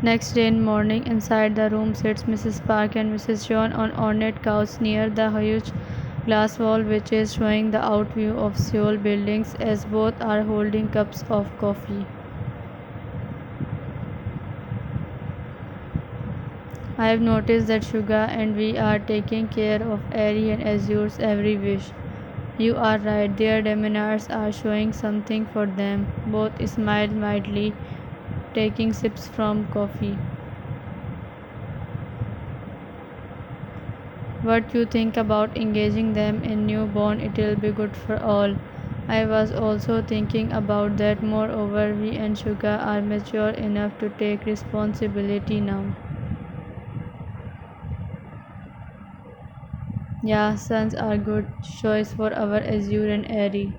Next day in morning, inside the room sits Mrs. Park and Mrs. John on ornate couch near the huge glass wall which is showing the out view of Seoul buildings as both are holding cups of coffee. I have noticed that Suga and we are taking care of Airy and Azure's every wish. You are right, their demeanors are showing something for them. Both smile mildly, taking sips from coffee. What you think about engaging them in newborn, it'll be good for all. I was also thinking about that. Moreover, we and Suga are mature enough to take responsibility now. Yeah, sons are good choice for our Azure and Airy.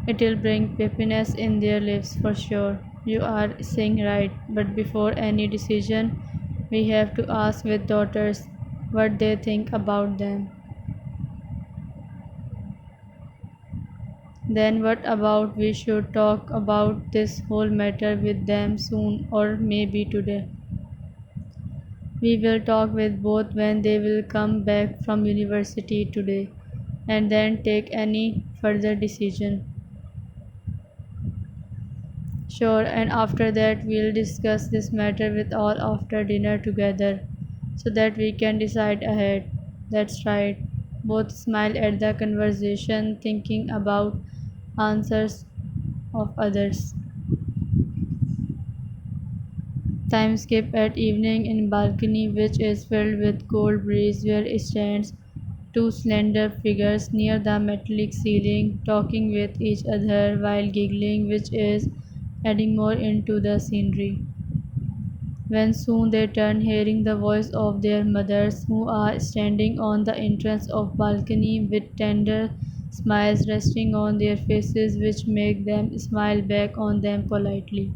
It'll bring peppiness in their lives for sure. You are saying right, but before any decision, we have to ask with daughters what they think about them. Then what about we should talk about this whole matter with them soon or maybe today. We will talk with both when they will come back from university today and then take any further decision. Sure, and after that we'll discuss this matter with all after dinner together so that we can decide ahead. That's right. Both smile at the conversation, thinking about answers of others. Time skip at evening in balcony which is filled with cold breeze where stands two slender figures near the metallic ceiling talking with each other while giggling which is adding more into the scenery. When soon they turn hearing the voice of their mothers who are standing on the entrance of balcony with tender smiles resting on their faces which make them smile back on them politely.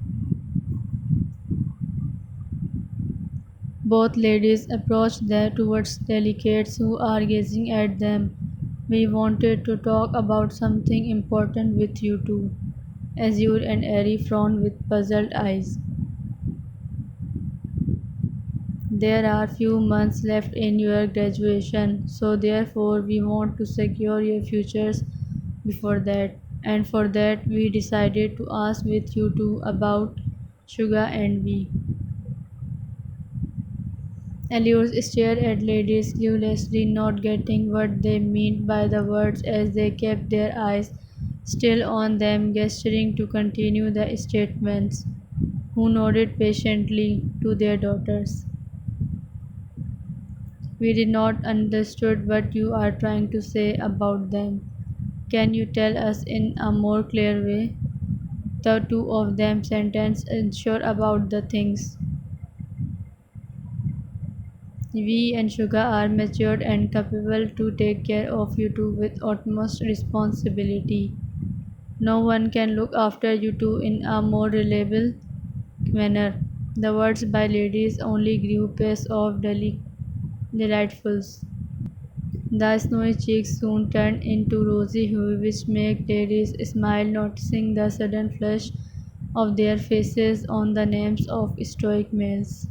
Both ladies approached there towards delegates who are gazing at them. We wanted to talk about something important with you too. Azure and Airy frowned with puzzled eyes. There are few months left in your graduation, so therefore we want to secure your futures before that. And for that we decided to ask with you too about Suga and we. Elios stared at ladies cluelessly, not getting what they meant by the words as they kept their eyes still on them, gesturing to continue the statements, who nodded patiently to their daughters. We did not understood what you are trying to say about them. Can you tell us in a more clear way? The two of them sentenced unsure about the things. We and Suga are matured and capable to take care of you two with utmost responsibility. No one can look after you two in a more reliable manner. The words by ladies only grew pace of delightfuls. The snowy cheeks soon turned into rosy hue, which made ladies smile, noticing the sudden flush of their faces on the names of stoic males.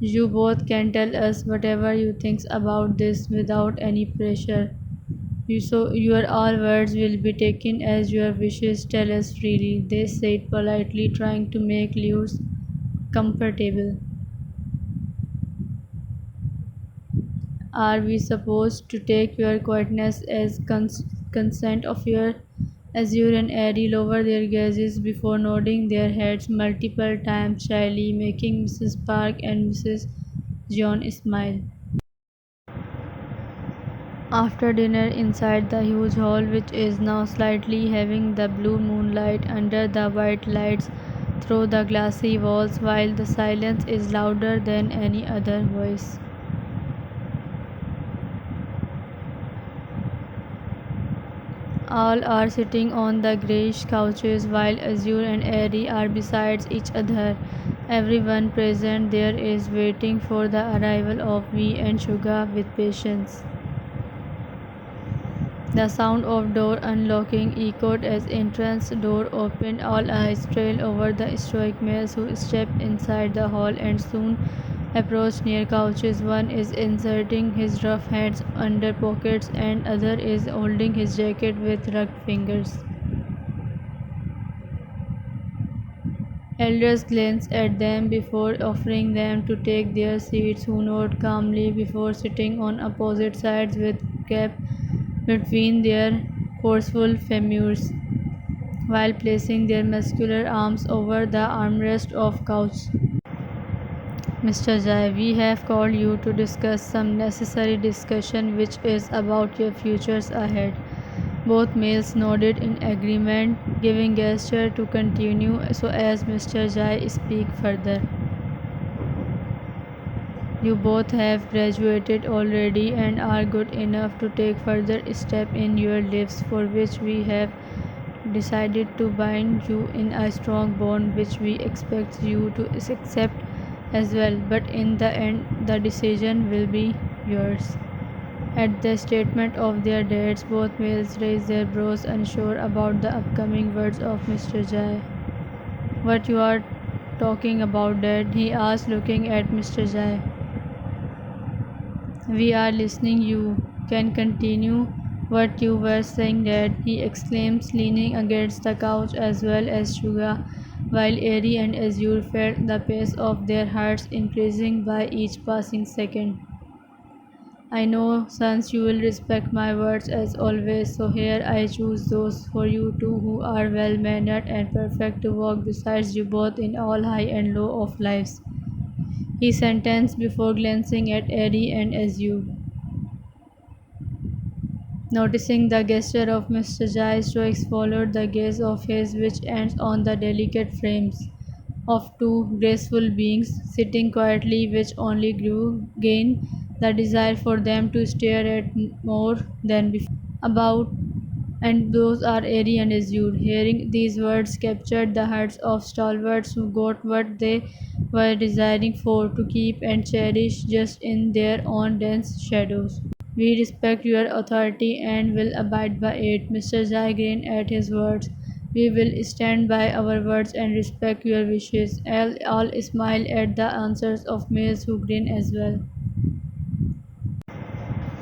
You both can tell us whatever you think about this without any pressure. Your all words will be taken as your wishes. Tell us freely, they said politely, trying to make Lewis comfortable. Are we supposed to take your quietness as consent of your Azure and Airy lower their gazes before nodding their heads multiple times shyly, making Mrs. Park and Mrs. John smile. After dinner inside the huge hall which is now slightly having the blue moonlight under the white lights through the glassy walls while the silence is louder than any other voice. All are sitting on the greyish couches while Azure and Airy are beside each other. Everyone present there is waiting for the arrival of Vi and Suga with patience. The sound of door unlocking echoed as entrance door opened. All eyes trailed over the stoic males who stepped inside the hall and soon approached near couches. One is inserting his rough hands under pockets and other is holding his jacket with rugged fingers. Elders glanced at them before offering them to take their seats, who nodded calmly before sitting on opposite sides with gap between their forceful femurs, while placing their muscular arms over the armrest of couch. Mr. Jai, we have called you to discuss some necessary discussion which is about your futures ahead. Both males nodded in agreement, giving gesture to continue so as Mr. Jai speak further. You both have graduated already and are good enough to take further step in your lives, for which we have decided to bind you in a strong bond which we expect you to accept as well, but in the end the decision will be yours. At the statement of their dads, both males raised their brows, unsure about the upcoming words of Mr. Jai. What you are talking about, Dad? He asked, looking at Mr. Jai. We are listening. You can continue what you were saying, Dad, he exclaims, leaning against the couch as well as Suga, while Airy and Azure felt the pace of their hearts increasing by each passing second. I know, sons, you will respect my words as always, so here I choose those for you two who are well mannered and perfect to walk beside you both in all high and low of lives. He sentenced before glancing at Airy and Azure. Noticing the gesture of Mr. Jai, Stokes followed the gaze of his, which ends on the delicate frames of two graceful beings sitting quietly, which only grew gain the desire for them to stare at more than before. About and those are Airy and Azure. Hearing these words captured the hearts of stalwarts who got what they were desiring for to keep and cherish just in their own dense shadows. We respect your authority and will abide by it. Mr. Zai grinned at his words. We will stand by our words and respect your wishes. All smiled at the answers of males who grinned as well.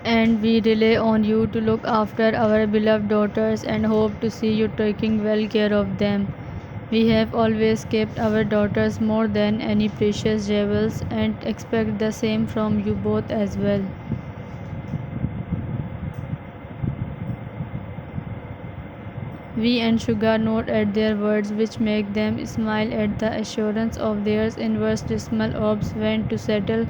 And we rely on you to look after our beloved daughters and hope to see you taking well care of them. We have always kept our daughters more than any precious jewels and expect the same from you both as well. We and Sugar nod at their words, which make them smile at the assurance of theirs. Inverse dismal orbs went to settle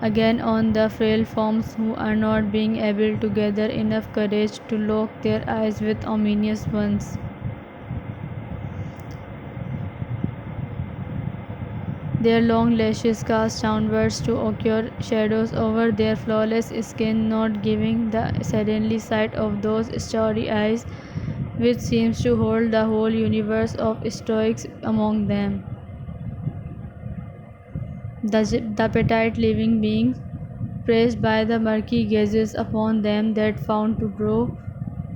again on the frail forms who are not being able to gather enough courage to lock their eyes with ominous ones. Their long lashes cast downwards to occur shadows over their flawless skin, not giving the suddenly sight of those starry eyes which seems to hold the whole universe of stoics among them. The petite living beings, pressed by the murky gazes upon them that found to grow,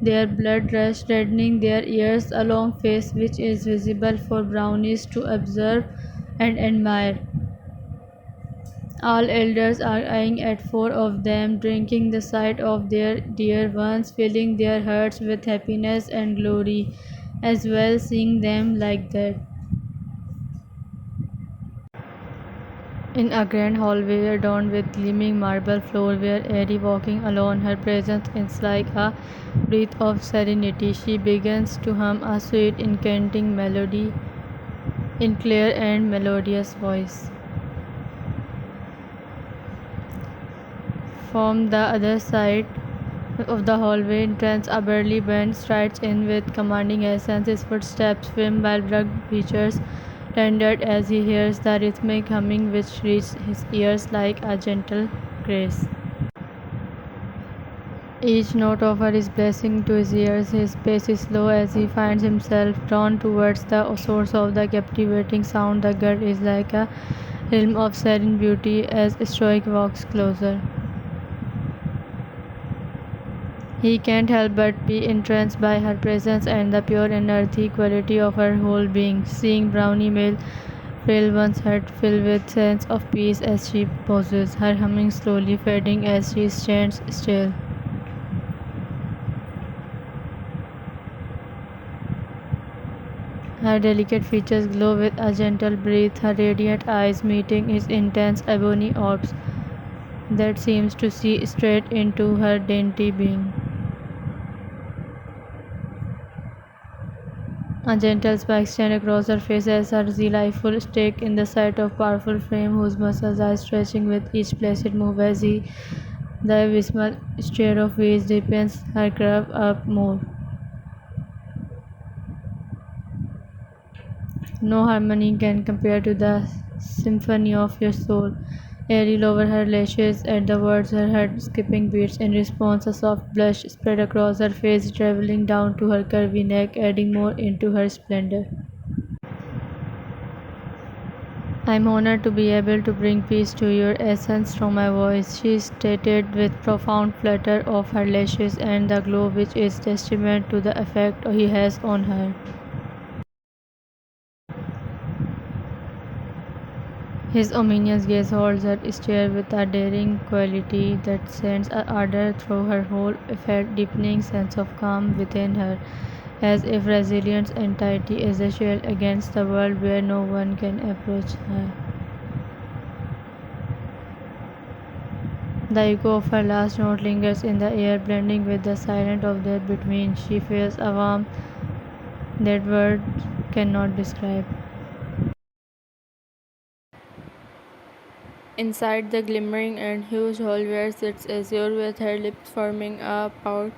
their blood rushed, reddening their ears, a long face which is visible for brownies to observe and admire. All elders are eyeing at four of them, drinking the sight of their dear ones, filling their hearts with happiness and glory, as well seeing them like that. In a grand hallway adorned with gleaming marble floor, where Airy walking alone, her presence is like a breath of serenity. She begins to hum a sweet, enchanting melody in clear and melodious voice. From the other side of the hallway entrance, a burly band strides in with commanding accents, his footsteps firm by rugged features, tendered as he hears the rhythmic humming which reaches his ears like a gentle grace. Each note offers blessing to his ears. His pace is slow as he finds himself drawn towards the source of the captivating sound. The girl is like a realm of serene beauty as Stoic walks closer. He can't help but be entranced by her presence and the pure and earthy quality of her whole being. Seeing Brownie Mill fill one's heart filled with sense of peace as she poses, her humming slowly fading as she stands still. Her delicate features glow with a gentle breeze, her radiant eyes meeting his intense ebony orbs that seems to see straight into her dainty being. A gentle spike stands across her face as her delightful stake in the sight of powerful frame whose muscles are stretching with each placid move as he the abysmal stare of which deepens her curve up more. No harmony can compare to the symphony of your soul. Ariel over her lashes at the words, her heart skipping beats in response. A soft blush spread across her face, traveling down to her curvy neck, adding more into her splendor. I'm honored to be able to bring peace to your essence through my voice, she stated with profound flutter of her lashes and the glow which is testament to the effect he has on her. His ominous gaze holds her stare with a daring quality that sends an ardor through her whole, a deepening sense of calm within her, as if resilience entity is a shield against the world where no one can approach her. The echo of her last note lingers in the air, blending with the silence of that between. She feels a warmth that words cannot describe. Inside the glimmering and huge hall where sits Azure with her lips forming a pout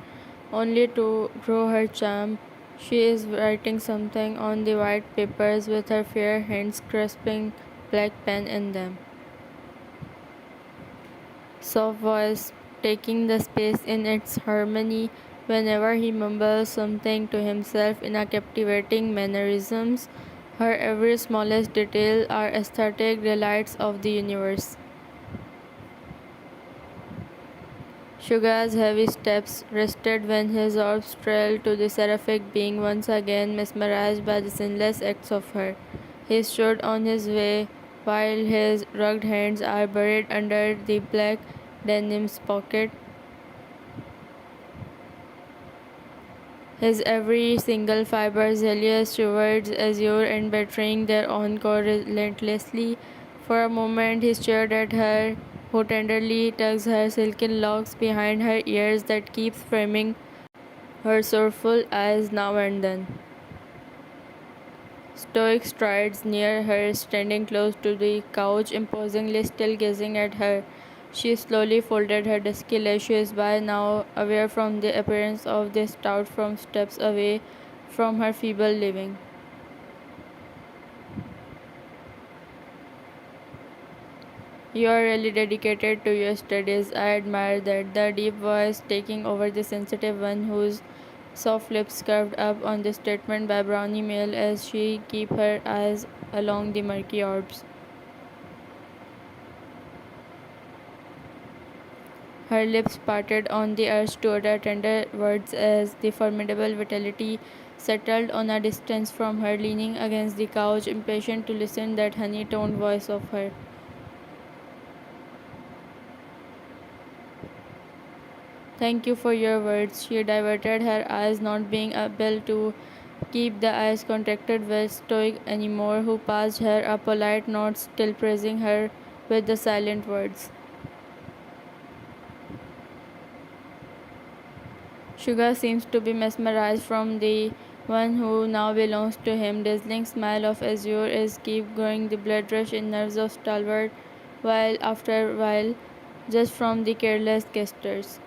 only to grow her charm, she is writing something on the white papers with her fair hands grasping black pen in them. Soft voice taking the space in its harmony whenever he mumbles something to himself in a captivating mannerisms. Her every smallest detail are aesthetic delights of the universe. Suga's heavy steps rested when his orbs trailed to the seraphic being once again mesmerized by the sinless acts of her. He stood on his way while his rugged hands are buried under the black denim's pocket. His every single fiber zealous towards azure and betraying their own core relentlessly. For a moment he stared at her, who tenderly tugs her silken locks behind her ears that keeps framing her sorrowful eyes now and then. Stoic strides near her, standing close to the couch, imposingly still gazing at her. She slowly folded her dusky lashes, by now aware from the appearance of the stout from steps away from her feeble living. You are really dedicated to your studies. I admire that. The deep voice taking over the sensitive one whose soft lips curved up on the statement by Brownie Mail as she keep her eyes along the murky orbs. Her lips parted on the urge to utter tender words as the formidable vitality settled on a distance from her, leaning against the couch, impatient to listen that honey-toned voice of her. Thank you for your words. She diverted her eyes, not being able to keep the eyes contracted with Stoic anymore, who passed her a polite note, still praising her with the silent words. Sugar seems to be mesmerized from the one who now belongs to him. Dazzling smile of azure is keep growing the blood rush in nerves of stalwart, while after while, just from the careless gestures.